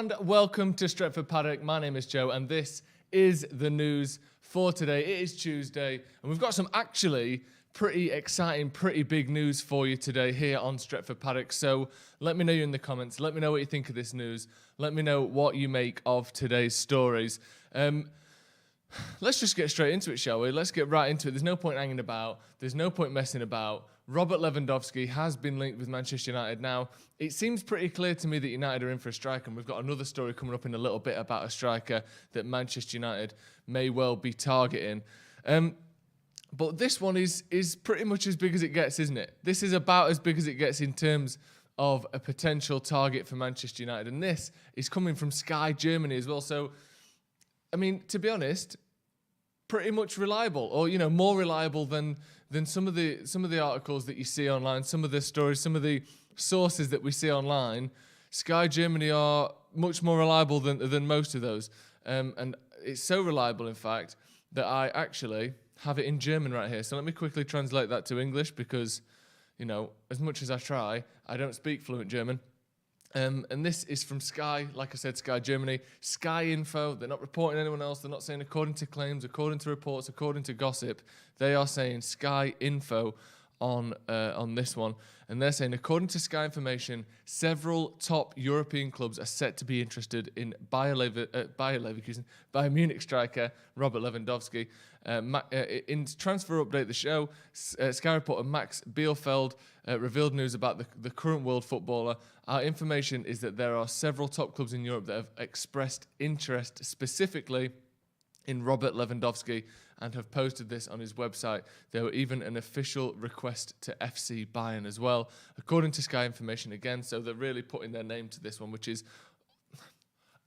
and welcome to Stretford Paddock. My name is Joe, and this is the news for today. It is Tuesday, and we've got some actually pretty exciting, pretty big news for you today here on Stretford Paddock. So let me know in the comments. Let me know what you think of this news. Let me know what you make of today's stories. Let's just get straight into it, shall we? Let's get right into it. There's no point hanging about. There's no point messing about. Robert Lewandowski has been linked with Manchester United. Now, it seems pretty clear to me that United are in for a striker, and we've got another story coming up in a little bit about a striker that Manchester United may well be targeting. But this one is pretty much as big as it gets, isn't it? This is about as big as it gets in terms of a potential target for Manchester United, and this is coming from Sky Germany as well. So, I mean, to be honest, pretty much reliable, or more reliable than some of the articles that you see online, some of the stories, some of the sources that we see online. Sky Germany are much more reliable than most of those, and it's so reliable, in fact, that I actually have it in German right here. So let me quickly translate that to English because, as much as I try, I don't speak fluent German. And this is from Sky, like I said, Sky Germany. Sky Info, they're not reporting anyone else. They're not saying according to claims, according to reports, according to gossip. They are saying Sky Info on this one. And they're saying, according to Sky information, several top European clubs are set to be interested in Bayern Munich striker Robert Lewandowski. In Transfer Update, the show, Sky reporter Max Bielefeld revealed news about the current world footballer. Our information is that there are several top clubs in Europe that have expressed interest specifically in Robert Lewandowski and have posted this on his website. There were even an official request to FC Bayern as well, according to Sky information again. So they're really putting their name to this one, which is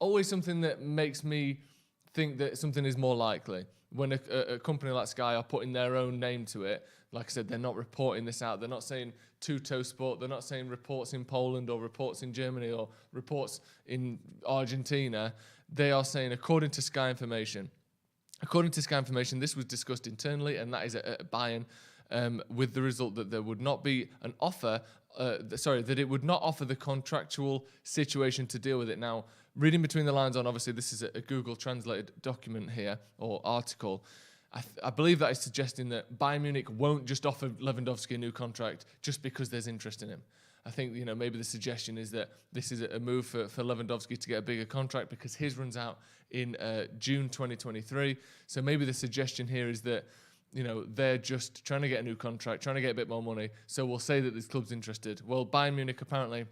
always something that makes me think that something is more likely. When a company like Sky are putting their own name to it, like I said, they're not reporting this out. They're not saying Tuto Sport. They're not saying reports in Poland or reports in Germany or reports in Argentina. They are saying, according to Sky information. According to Sky information, this was discussed internally, and that is at Bayern, with the result that there would not be an offer, that it would not offer the contractual situation to deal with it. Now, reading between the lines on, obviously, this is a Google translated document here, or article. I believe that is suggesting that Bayern Munich won't just offer Lewandowski a new contract just because there's interest in him. I think, maybe the suggestion is that this is a move for Lewandowski to get a bigger contract because his runs out in June 2023. So maybe the suggestion here is that, they're just trying to get a new contract, trying to get a bit more money. So we'll say that this club's interested. Well, Bayern Munich apparently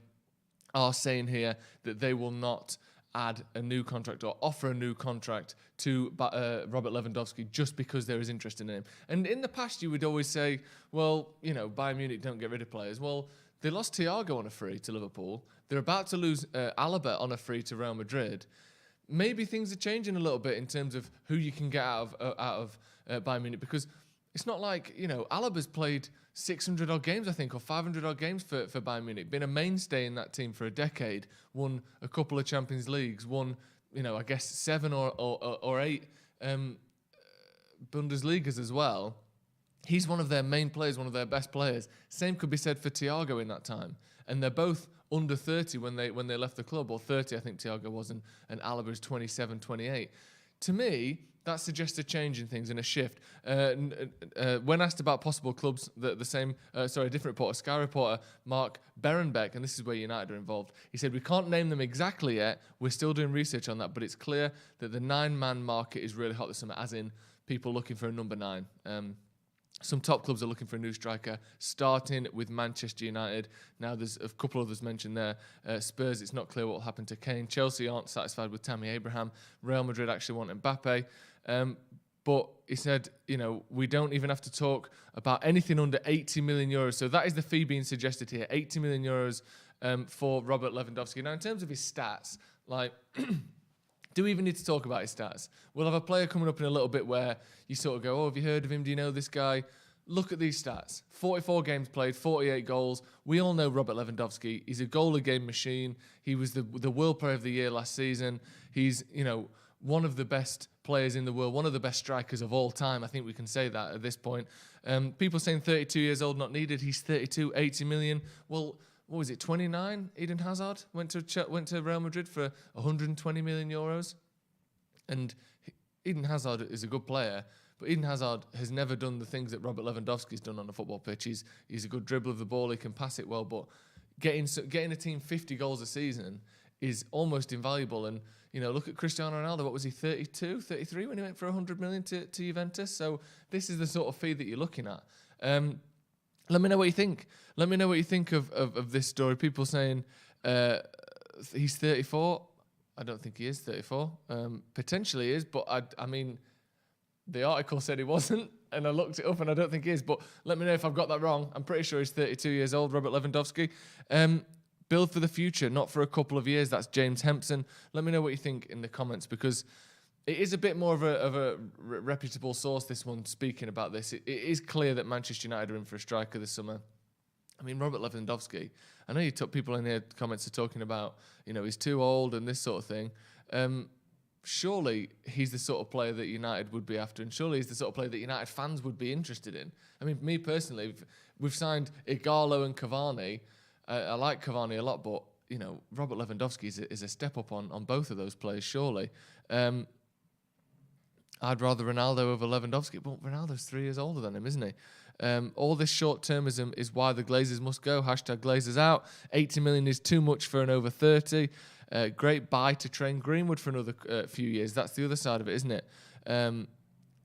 are saying here that they will not add a new contract or offer a new contract to Robert Lewandowski just because there is interest in him. And in the past, you would always say, well, Bayern Munich don't get rid of players. Well, they lost Thiago on a free to Liverpool. They're about to lose Alaba on a free to Real Madrid. Maybe things are changing a little bit in terms of who you can get out of Bayern Munich, because it's not like, Alaba's played 600-odd games, I think, or 500-odd games for Bayern Munich. Been a mainstay in that team for a decade. Won a couple of Champions Leagues. Won, I guess 7 or 8 Bundesligas as well. He's one of their main players, one of their best players. Same could be said for Thiago in that time. And they're both under 30 when they left the club, or 30 I think Thiago was, and Alaba is 27, 28. To me, that suggests a change in things and a shift. When asked about possible clubs, a different reporter, Sky reporter Mark Berenbeck, and this is where United are involved, he said, "We can't name them exactly yet. We're still doing research on that, but it's clear that the 9-man market is really hot this summer, as in people looking for a number 9. Some top clubs are looking for a new striker, starting with Manchester United. Now, there's a couple others mentioned there. Spurs, it's not clear what will happen to Kane. Chelsea aren't satisfied with Tammy Abraham. Real Madrid actually want Mbappe. But he said, we don't even have to talk about anything under 80 million euros. So that is the fee being suggested here, 80 million euros for Robert Lewandowski. Now, in terms of his stats, do we even need to talk about his stats? We'll have a player coming up in a little bit where you sort of go, oh, have you heard of him? Do you know this guy? Look at these stats. 44 games played, 48 goals. We all know Robert Lewandowski. He's a goal-a-game machine. He was the World Player of the Year last season. He's, one of the best players in the world, one of the best strikers of all time. I think we can say that at this point. People saying 32 years old, not needed. He's 32, 80 million. Well, what was it, 29? Eden Hazard went to Real Madrid for 120 million euros. And Eden Hazard is a good player, but Eden Hazard has never done the things that Robert Lewandowski's done on a football pitch. He's a good dribbler of the ball, he can pass it well, but getting a team 50 goals a season is almost invaluable. And, look at Cristiano Ronaldo. What was he, 32, 33 when he went for 100 million to Juventus? So this is the sort of fee that you're looking at. Let me know what you think. Let me know what you think of this story. People saying he's 34. I don't think he is 34. Potentially he is, but I mean, the article said he wasn't, and I looked it up, and I don't think he is. But let me know if I've got that wrong. I'm pretty sure he's 32 years old, Robert Lewandowski. Build for the future, not for a couple of years. That's James Hempson. Let me know what you think in the comments, because it is a bit more of a reputable source, this one, speaking about this. It is clear that Manchester United are in for a striker this summer. I mean, Robert Lewandowski, I know you took people in here, comments are talking about, he's too old and this sort of thing. Surely he's the sort of player that United would be after, and surely he's the sort of player that United fans would be interested in. I mean, me personally, we've signed Ighalo and Cavani. I like Cavani a lot, but, Robert Lewandowski is a step up on both of those players, surely. I'd rather Ronaldo over Lewandowski, but Ronaldo's 3 years older than him, isn't he? All this short-termism is why the Glazers must go. #Glazers out. 80 million is too much for an over 30. Great buy to train Greenwood for another few years. That's the other side of it, isn't it?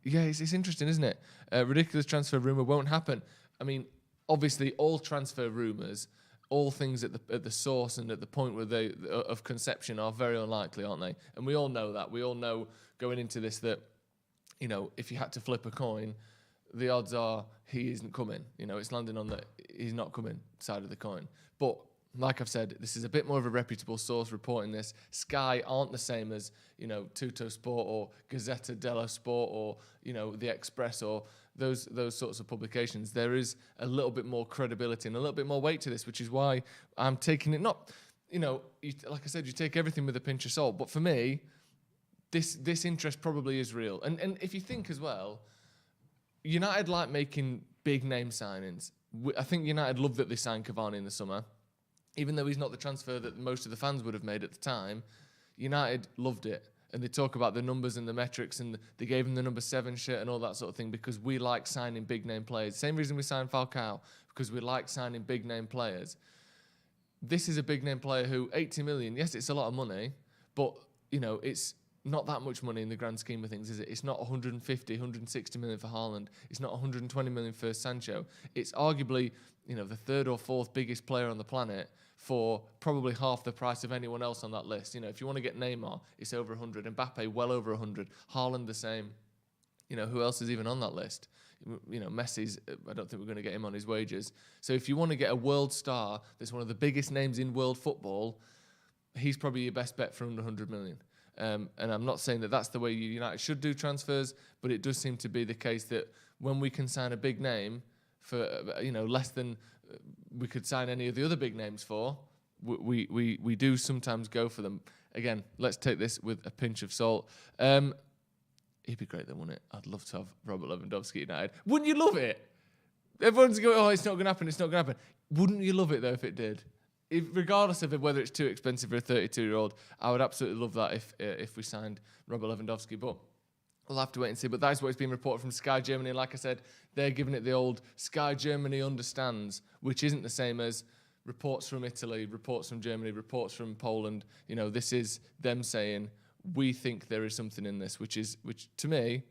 It's interesting, isn't it? Ridiculous transfer rumour won't happen. I mean, obviously, all transfer rumours, all things at the source and at the point where of conception are very unlikely, aren't they? And we all know that. We all know going into this that, if you had to flip a coin, the odds are he isn't coming. It's landing on the he's not coming side of the coin. But like I've said, this is a bit more of a reputable source reporting this. Sky aren't the same as, Tutto Sport or Gazzetta dello Sport or, The Express or those sorts of publications. There is a little bit more credibility and a little bit more weight to this, which is why I'm taking it not, like I said, you take everything with a pinch of salt. But for me, this interest probably is real. And if you think as well, United like making big name signings. I think United loved that they signed Cavani in the summer. Even though he's not the transfer that most of the fans would have made at the time, United loved it. And they talk about the numbers and the metrics, and they gave him the number 7 shirt and all that sort of thing, because we like signing big name players. Same reason we signed Falcao, because we like signing big name players. This is a big name player who, 80 million, yes, it's a lot of money, but, it's not that much money in the grand scheme of things, is it? It's not 150, 160 million for Haaland. It's not 120 million for Sancho. It's arguably, the third or fourth biggest player on the planet for probably half the price of anyone else on that list. If you want to get Neymar, it's over 100. Mbappe, well over 100. Haaland, the same. Who else is even on that list? Messi's, I don't think we're going to get him on his wages. So if you want to get a world star that's one of the biggest names in world football, he's probably your best bet for under 100 million. And I'm not saying that that's the way United should do transfers, but it does seem to be the case that when we can sign a big name for less than we could sign any of the other big names for, we do sometimes go for them. Again, let's take this with a pinch of salt. He'd be great though, wouldn't it? I'd love to have Robert Lewandowski at United. Wouldn't you love it? Everyone's going, oh, it's not going to happen, it's not going to happen. Wouldn't you love it though if it did? Regardless of whether it's too expensive for a 32-year-old, I would absolutely love that if we signed Robert Lewandowski. But we'll have to wait and see. But that is what's been reported from Sky Germany. And like I said, they're giving it the old Sky Germany understands, which isn't the same as reports from Italy, reports from Germany, reports from Poland. This is them saying, we think there is something in this, which to me,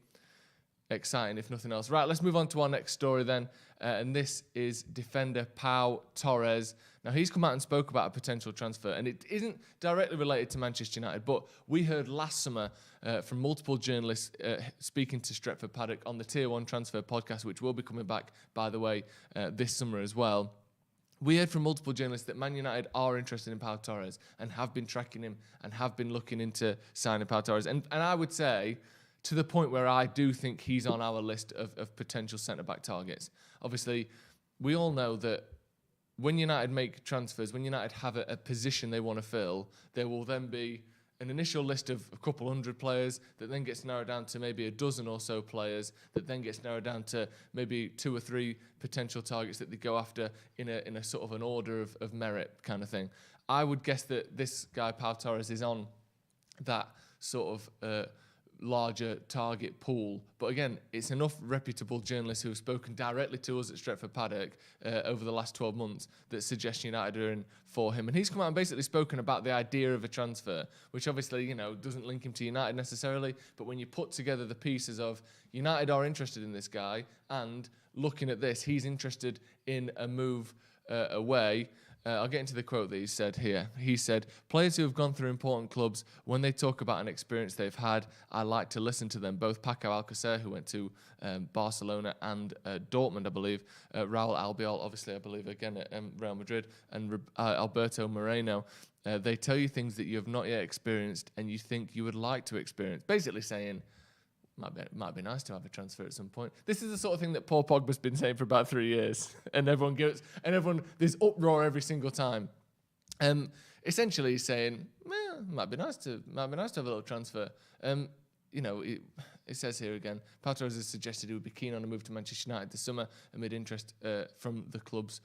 exciting if nothing else. Right, let's move on to our next story then. And this is defender Pau Torres. Now, he's come out and spoke about a potential transfer, and it isn't directly related to Manchester United, but we heard last summer from multiple journalists speaking to Stretford Paddock on the Tier 1 Transfer podcast, which will be coming back, by the way, this summer as well. We heard from multiple journalists that Man United are interested in Pau Torres and have been tracking him and have been looking into signing Pau Torres. And I would say, to the point where I do think he's on our list of potential centre-back targets. Obviously, we all know that when United make transfers, when United have a position they want to fill, there will then be an initial list of a couple hundred players that then gets narrowed down to maybe a dozen or so players that then gets narrowed down to maybe 2 or 3 potential targets that they go after in a sort of an order of merit kind of thing. I would guess that this guy, Pau Torres, is on that sort of larger target pool. But again, it's enough reputable journalists who have spoken directly to us at Stretford Paddock over the last 12 months that suggest United are in for him. And he's come out and basically spoken about the idea of a transfer, which obviously, you know, doesn't link him to United necessarily. But when you put together the pieces of United are interested in this guy and looking at this, he's interested in a move away. I'll get into the quote that he said here. He said, "Players who have gone through important clubs, when they talk about an experience they've had, I like to listen to them. Both Paco Alcacer, who went to Barcelona, and Dortmund, I believe, Raul Albiol, obviously, I believe, again at Real Madrid, and Alberto Moreno, they tell you things that you have not yet experienced and you think you would like to experience." Basically saying, might be nice to have a transfer at some point. This is the sort of thing that Paul Pogba's been saying for about 3 years, and there's uproar every single time. Essentially, he's saying, might be nice to have a little transfer. You know, it says here again, Pau Torres has suggested he would be keen on a move to Manchester United this summer amid interest from the clubs.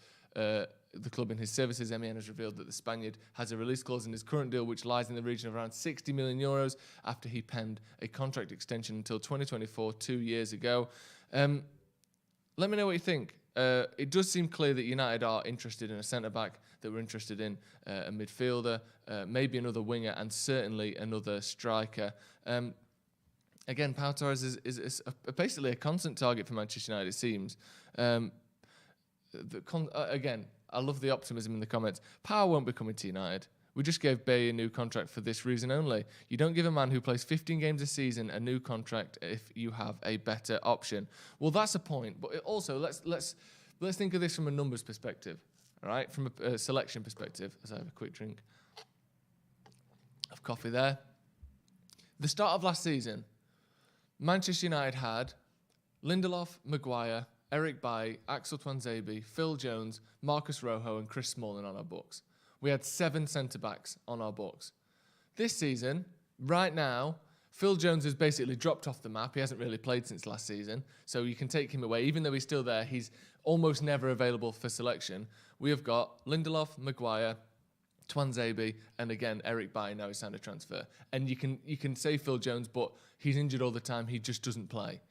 The club in his services. MUFC has revealed that the Spaniard has a release clause in his current deal which lies in the region of around 60 million euros after he penned a contract extension until 2024 2 years ago. Let me know what you think. It does seem clear that United are interested in a centre-back, that we're interested in a midfielder, maybe another winger, and certainly another striker. Again, Pau Torres is basically a constant target for Manchester United, it seems. Again, I love the optimism in the comments. Pau won't be coming to United. We just gave Bay a new contract for this reason only. You don't give a man who plays 15 games a season a new contract if you have a better option. Well, that's a point. But also, let's think of this from a numbers perspective, all right? From a selection perspective, as I have a quick drink of coffee there. The start of last season, Manchester United had Lindelof, Maguire, Eric Bailly, Axel Tuanzebe, Phil Jones, Marcus Rojo, and Chris Smalling on our books. We had 7 centre-backs on our books. This season, right now, Phil Jones has basically dropped off the map. He hasn't really played since last season, so you can take him away. Even though he's still there, he's almost never available for selection. We have got Lindelof, Maguire, Tuanzebe, and again, Eric Bailly now he's signed a transfer. And you can say Phil Jones, but he's injured all the time. He just doesn't play.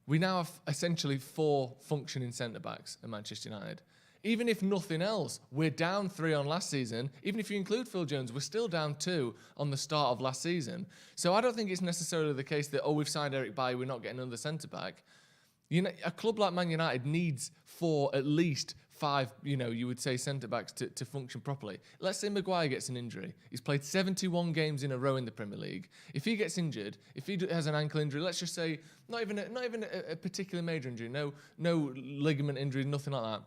We now have essentially 4 functioning centre-backs at Manchester United. Even if nothing else, we're down 3 on last season. Even if you include Phil Jones, we're still down 2 on the start of last season. So I don't think it's necessarily the case that, we've signed Eric Bailly, we're not getting another centre-back. You know, a club like Man United needs 4, at least 5, you would say centre-backs to function properly. Let's say Maguire gets an injury. He's played 71 games in a row in the Premier League. If he gets injured, if he has an ankle injury, let's just say not even a particular major injury, no ligament injury, nothing like that.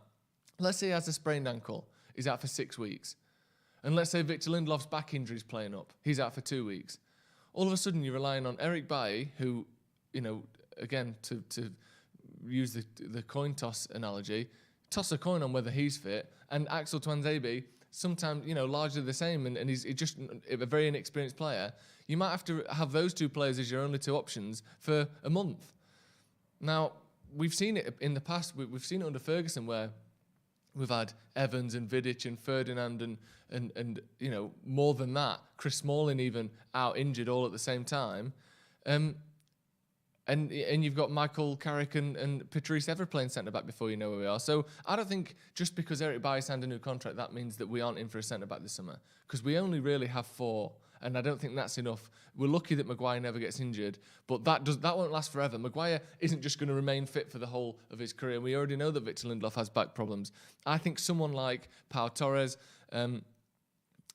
Let's say he has a sprained ankle. He's out for 6 weeks. And let's say Victor Lindelof's back injury is playing up. He's out for 2 weeks. All of a sudden, you're relying on Eric Bailly, who, again, to use the coin toss analogy, toss a coin on whether he's fit, and Axel Tuanzebe, sometimes, largely the same, and he's just a very inexperienced player. You might have to have those 2 players as your only 2 options for a month. Now, we've seen it in the past. We've seen it under Ferguson where we've had Evans and Vidic and Ferdinand and more than that, Chris Smalling even out injured all at the same time. And you've got Michael Carrick and Patrice Evra playing centre-back before you know where we are. So I don't think just because Eric Bailly signed a new contract, that means that we aren't in for a centre-back this summer. Because we only really have 4, and I don't think that's enough. We're lucky that Maguire never gets injured, but that won't last forever. Maguire isn't just going to remain fit for the whole of his career. We already know that Victor Lindelof has back problems. I think someone like Pau Torres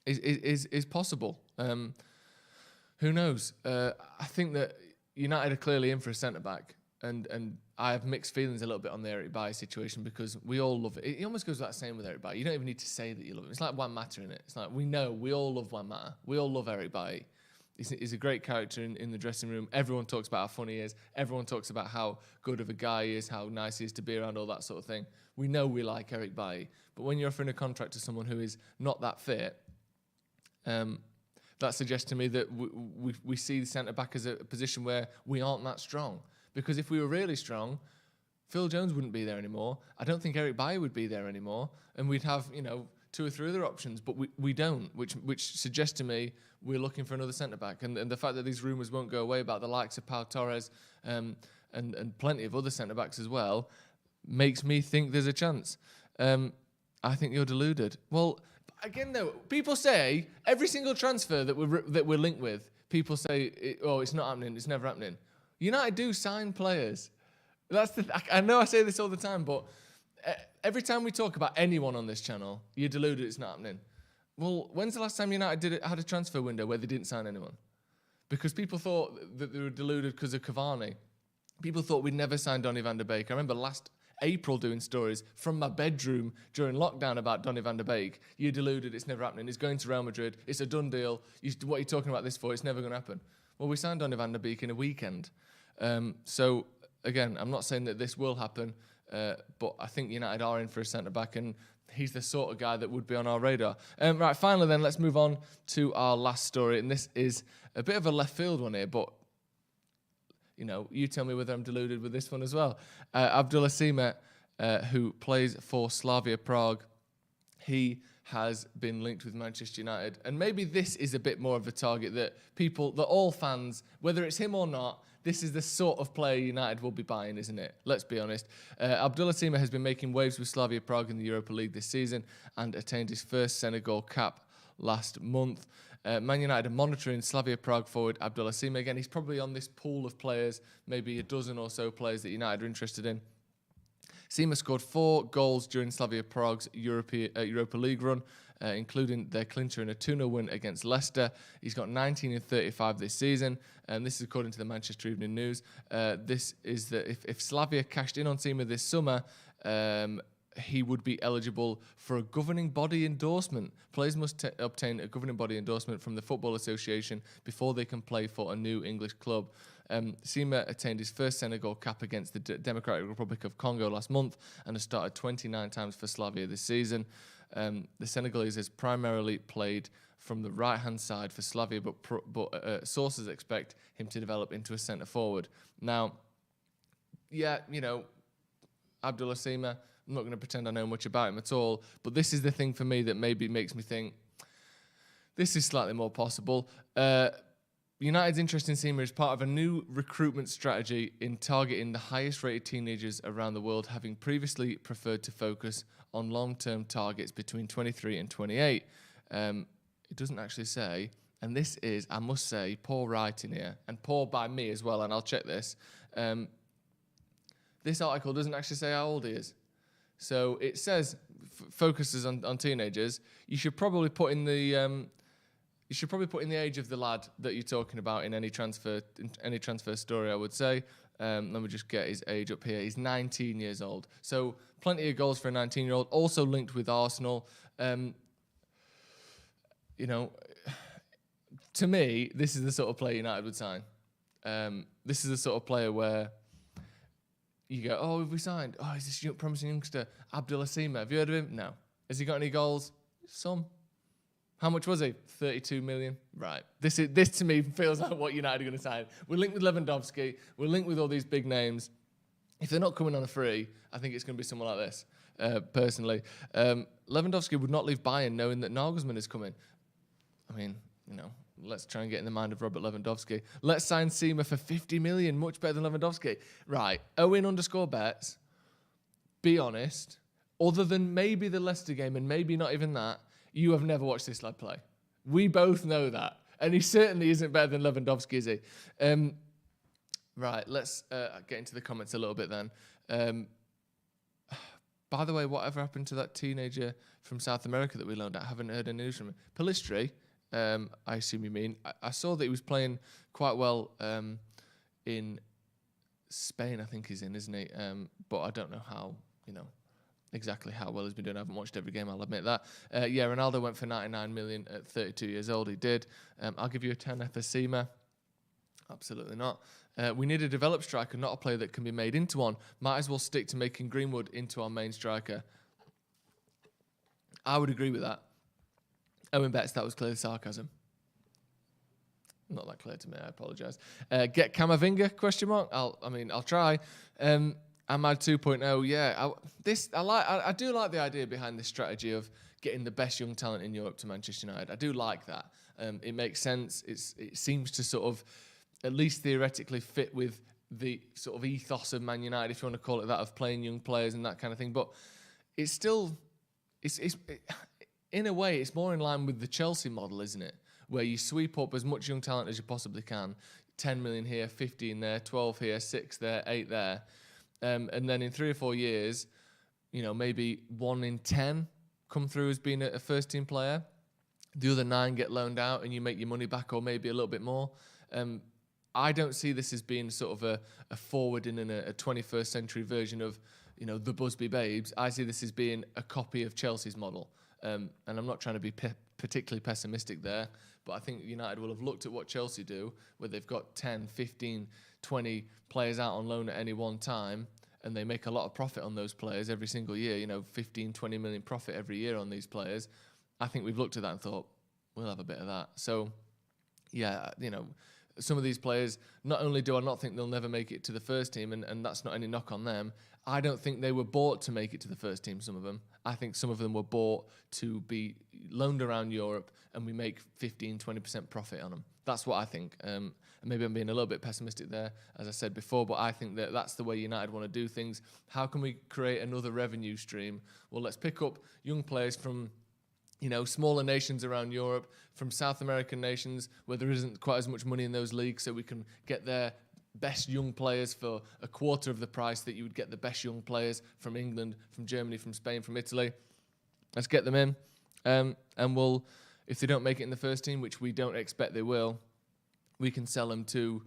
is possible. Who knows? I think that United are clearly in for a centre-back, and I have mixed feelings a little bit on the Eric Bailly situation because we all love it. It almost goes without saying with Eric Bailly. You don't even need to say that you love him. It's like Juan Mata in it. It's like we all love Juan Mata. We all love Eric Bailly. He's a great character in the dressing room. Everyone talks about how funny he is. Everyone talks about how good of a guy he is, how nice he is to be around, all that sort of thing. We know we like Eric Bailly. But when you're offering a contract to someone who is not that fit, that suggests to me that we see the centre-back as a position where we aren't that strong. Because if we were really strong, Phil Jones wouldn't be there anymore. I don't think Eric Bailly would be there anymore. And we'd have, 2 or 3 other options, but we don't, which suggests to me we're looking for another centre-back. And the fact that these rumours won't go away about the likes of Pau Torres and plenty of other centre-backs as well makes me think there's a chance. I think you're deluded. Well, again, though, people say every single transfer that we're linked with, people say, it's not happening, it's never happening. United do sign players. I know I say this all the time, but every time we talk about anyone on this channel, you're deluded it's not happening. Well, when's the last time United had a transfer window where they didn't sign anyone? Because people thought that they were deluded because of Cavani. People thought we'd never sign Donny van der Beek. I remember last April doing stories from my bedroom during lockdown about Donny van der Beek. You're deluded, it's never happening. He's going to Real Madrid, it's a done deal. What are you talking about this for? It's never going to happen. Well, we signed Donny van der Beek in a weekend. So, again, I'm not saying that this will happen, but I think United are in for a centre-back, and he's the sort of guy that would be on our radar. Right, finally then, let's move on to our last story, and this is a bit of a left field one here, but you tell me whether I'm deluded with this one as well. Abdullah Sima, who plays for Slavia Prague, he has been linked with Manchester United. And maybe this is a bit more of a target that all fans, whether it's him or not, this is the sort of player United will be buying, isn't it? Let's be honest. Abdullah Sima has been making waves with Slavia Prague in the Europa League this season and attained his first Senegal cap last month. Man United are monitoring Slavia Prague forward Abdullah Sima. Again, he's probably on this pool of players, maybe a dozen or so players that United are interested in. Sima scored 4 goals during Slavia Prague's Europa League run, including their clincher in a 2-0 win against Leicester. He's got 19 and 35 this season, and this is according to the Manchester Evening News. This is that if Slavia cashed in on Sima this summer, he would be eligible for a governing body endorsement. Players must obtain a governing body endorsement from the Football Association before they can play for a new English club. Sima attained his first Senegal cap against the Democratic Republic of Congo last month and has started 29 times for Slavia this season. The Senegalese has primarily played from the right-hand side for Slavia, but sources expect him to develop into a centre-forward. Now, Abdullah Sima, I'm not going to pretend I know much about him at all, but this is the thing for me that maybe makes me think this is slightly more possible. United's interest in Sima is part of a new recruitment strategy in targeting the highest-rated teenagers around the world, having previously preferred to focus on long-term targets between 23 and 28. It doesn't actually say, and this is, I must say, poor writing here, and poor by me as well, and I'll check this. This article doesn't actually say how old he is. So it says focuses on teenagers. You should probably put in the age of the lad that you're talking about in any transfer story, I would say. Let me just get his age up here. He's 19 years old. So plenty of goals for a 19-year-old. Also linked with Arsenal. To me, this is the sort of player United would sign. This is the sort of player where you go, oh, have we signed? Oh, is this promising youngster, Abdullah Sima? Have you heard of him? No. Has he got any goals? Some. How much was he? 32 million? Right. This to me feels like what United are going to sign. We're linked with Lewandowski. We're linked with all these big names. If they're not coming on a free, I think it's going to be someone like this, personally. Lewandowski would not leave Bayern knowing that Nagelsmann is coming. I mean, let's try and get in the mind of Robert Lewandowski. Let's sign Sima for 50 million, much better than Lewandowski. Right, Owen_bets, be honest, other than maybe the Leicester game and maybe not even that, you have never watched this lad play. We both know that. And he certainly isn't better than Lewandowski, is he? Right, let's get into the comments a little bit then. By the way, whatever happened to that teenager from South America that we loaned out? I haven't heard any news from him. Pellistri, I assume you mean. I saw that he was playing quite well in Spain, I think he's in, isn't he? But I don't know how, exactly how well he's been doing. I haven't watched every game, I'll admit that. Ronaldo went for 99 million at 32 years old. He did. I'll give you a 10 for Sima. Absolutely not. We need a developed striker, not a player that can be made into one. Might as well stick to making Greenwood into our main striker. I would agree with that. Owen bets that was clearly sarcasm. Not that clear to me. I apologise. Get Camavinga? Question mark. I'll try. Ahmad 2.0. Yeah. I do like the idea behind this strategy of getting the best young talent in Europe to Manchester United. I do like that. It makes sense. It seems to sort of, at least theoretically, fit with the sort of ethos of Man United, if you want to call it that, of playing young players and that kind of thing. But it's still, in a way, it's more in line with the Chelsea model, isn't it? Where you sweep up as much young talent as you possibly can. 10 million here, 15 there, 12 here, 6 there, 8 there. And then in 3 or 4 years, maybe 1 in 10 come through as being a first-team player. The other 9 get loaned out and you make your money back, or maybe a little bit more. I don't see this as being sort of a forward in a 21st century version of, the Busby Babes. I see this as being a copy of Chelsea's model. And I'm not trying to be particularly pessimistic there, but I think United will have looked at what Chelsea do, where they've got 10, 15, 20 players out on loan at any one time, and they make a lot of profit on those players every single year, 15, 20 million profit every year on these players. I think we've looked at that and thought, we'll have a bit of that. So, yeah, some of these players, not only do I not think they'll never make it to the first team, and that's not any knock on them, I don't think they were bought to make it to the first team, some of them. I think some of them were bought to be loaned around Europe and we make 15, 20% profit on them. That's what I think. And maybe I'm being a little bit pessimistic there, as I said before, but I think that that's the way United want to do things. How can we create another revenue stream? Well, let's pick up young players from smaller nations around Europe, from South American nations where there isn't quite as much money in those leagues, so we can get their best young players for a quarter of the price that you would get the best young players from England, from Germany, from Spain, from Italy. Let's get them in. And we'll, if they don't make it in the first team, which we don't expect they will, we can sell them to,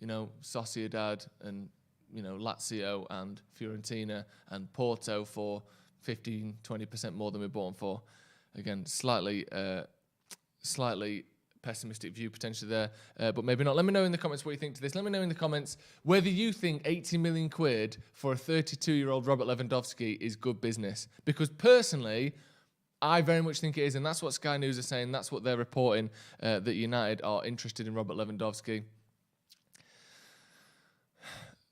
Sociedad and, Lazio and Fiorentina and Porto for 15, 20% more than we bought them for. Again, slightly pessimistic view potentially there, but maybe not. Let me know in the comments what you think to this. Let me know in the comments whether you think 80 million quid for a 32-year-old Robert Lewandowski is good business. Because personally, I very much think it is, and that's what Sky News are saying. That's what they're reporting, that United are interested in Robert Lewandowski.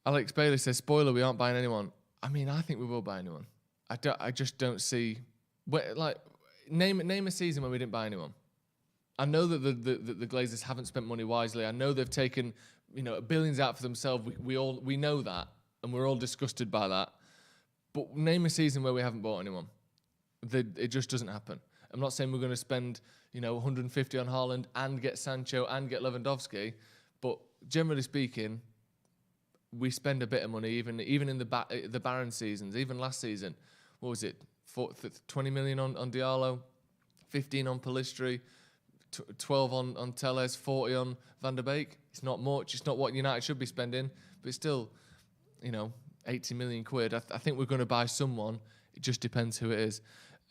Alex Bailey says, spoiler, we aren't buying anyone. I mean, I think we will buy anyone. I just don't see... Name a season when we didn't buy anyone. I know that the Glazers haven't spent money wisely. I know they've taken billions out for themselves. We know that, and we're all disgusted by that. But name a season where we haven't bought anyone. It just doesn't happen. I'm not saying we're going to spend 150 on Haaland and get Sancho and get Lewandowski, but generally speaking, we spend a bit of money even in the Bayern seasons. Even last season, what was it? 20 million on Diallo, 15 on Pellistri, 12 on Telles, 40 on Van der Beek. It's not much. It's not what United should be spending, but it's still, 80 million quid. I think we're going to buy someone. It just depends who it is.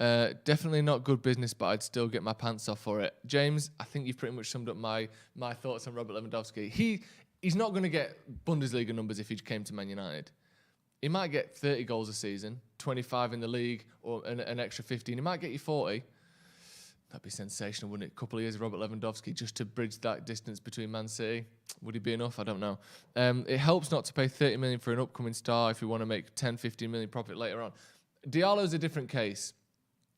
Definitely not good business, but I'd still get my pants off for it. James, I think you've pretty much summed up my thoughts on Robert Lewandowski. He's not going to get Bundesliga numbers if he came to Man United. He might get 30 goals a season, 25 in the league, or an extra 15. He might get you 40. That'd be sensational, wouldn't it? A couple of years of Robert Lewandowski just to bridge that distance between Man City. Would he be enough? I don't know. It helps not to pay 30 million for an upcoming star if you want to make 10, 15 million profit later on. Diallo's a different case.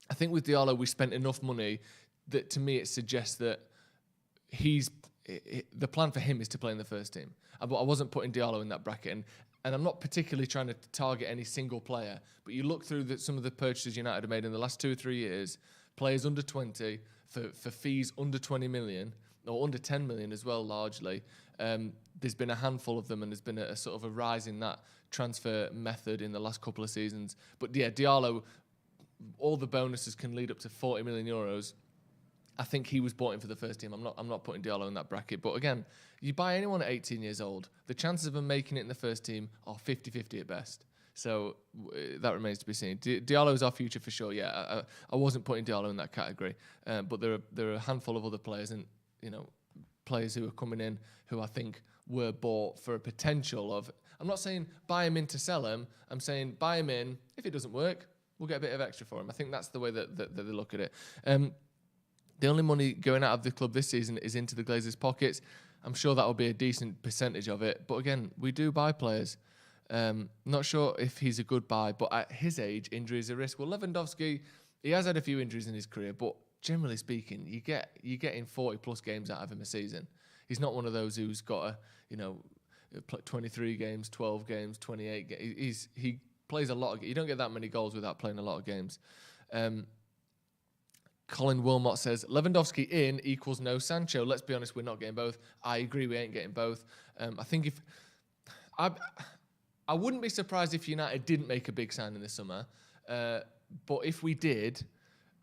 I think with Diallo, we spent enough money that, to me, it suggests that the plan for him is to play in the first team. But I wasn't putting Diallo in that bracket. And I'm not particularly trying to target any single player, but you look through some of the purchases United have made in the last 2 or 3 years, players under 20 for fees under 20 million, or under 10 million as well, largely. There's been a handful of them, and there's been a sort of a rise in that transfer method in the last couple of seasons. But yeah, Diallo, all the bonuses can lead up to 40 million euros. I think he was bought in for the first team. I'm not putting Diallo in that bracket. But again, you buy anyone at 18 years old, the chances of them making it in the first team are 50-50 at best. So that remains to be seen. Diallo is our future for sure. Yeah, I wasn't putting Diallo in that category. But there are a handful of other players, and players who are coming in who I think were bought for a potential of. I'm not saying buy him in to sell him. I'm saying buy him in. If it doesn't work, we'll get a bit of extra for him. I think that's the way that they look at it. The only money going out of the club this season is into the Glazers' pockets. I'm sure that will be a decent percentage of it. But again, we do buy players. Not sure if he's a good buy, but at his age, injury is a risk. Well, Lewandowski, he has had a few injuries in his career, but generally speaking, you're getting 40 plus games out of him a season. He's not one of those who's got 23 games, 12 games, 28 games. He plays a lot. You don't get that many goals without playing a lot of games. Colin Wilmot says, Lewandowski in equals no Sancho. Let's be honest, we're not getting both. I agree, we ain't getting both. I think I wouldn't be surprised if United didn't make a big signing this summer. But if we did,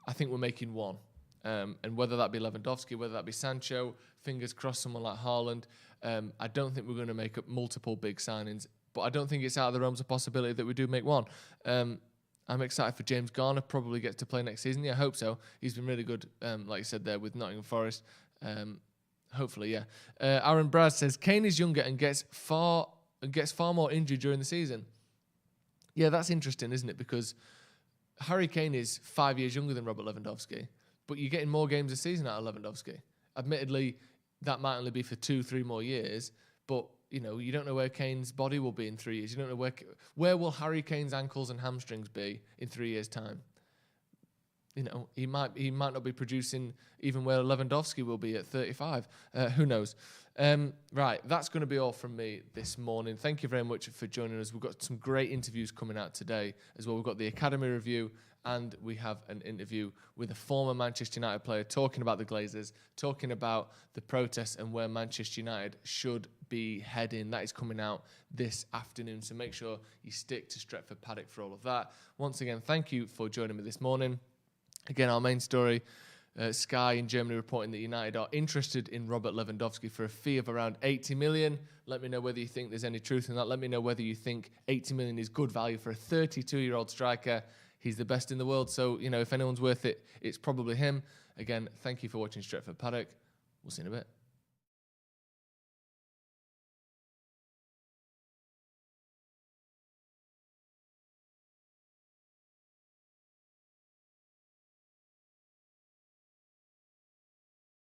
I think we're making one. And whether that be Lewandowski, whether that be Sancho, fingers crossed someone like Haaland, I don't think we're going to make up multiple big signings. But I don't think it's out of the realms of possibility that we do make one. I'm excited for James Garner, probably gets to play next season. Yeah, I hope so. He's been really good, like you said there, with Nottingham Forest. Hopefully, yeah. Aaron Brad says, Kane is younger and gets far more injured during the season. Yeah, that's interesting, isn't it? Because Harry Kane is 5 years younger than Robert Lewandowski, but you're getting more games a season out of Lewandowski. Admittedly, that might only be for 2-3 more years, but you don't know where Kane's body will be in 3 years. You don't know where will Harry Kane's ankles and hamstrings be in 3 years' time. He might not be producing even where Lewandowski will be at 35. Who knows? Right, that's going to be all from me this morning. Thank you very much for joining us. We've got some great interviews coming out today as well. We've got the Academy review, and we have an interview with a former Manchester United player talking about the Glazers, talking about the protests and where Manchester United should be heading. That is coming out this afternoon, so make sure you stick to Stretford Paddock for all of that. Once again, thank you for joining me this morning. Again, our main story, Sky in Germany reporting that United are interested in Robert Lewandowski for a fee of around 80 million. Let me know whether you think there's any truth in that. Let me know whether you think 80 million is good value for a 32-year-old striker. He's the best in the world, so if anyone's worth it, it's probably him. Again, thank you for watching Stretford Paddock. We'll see you in a bit.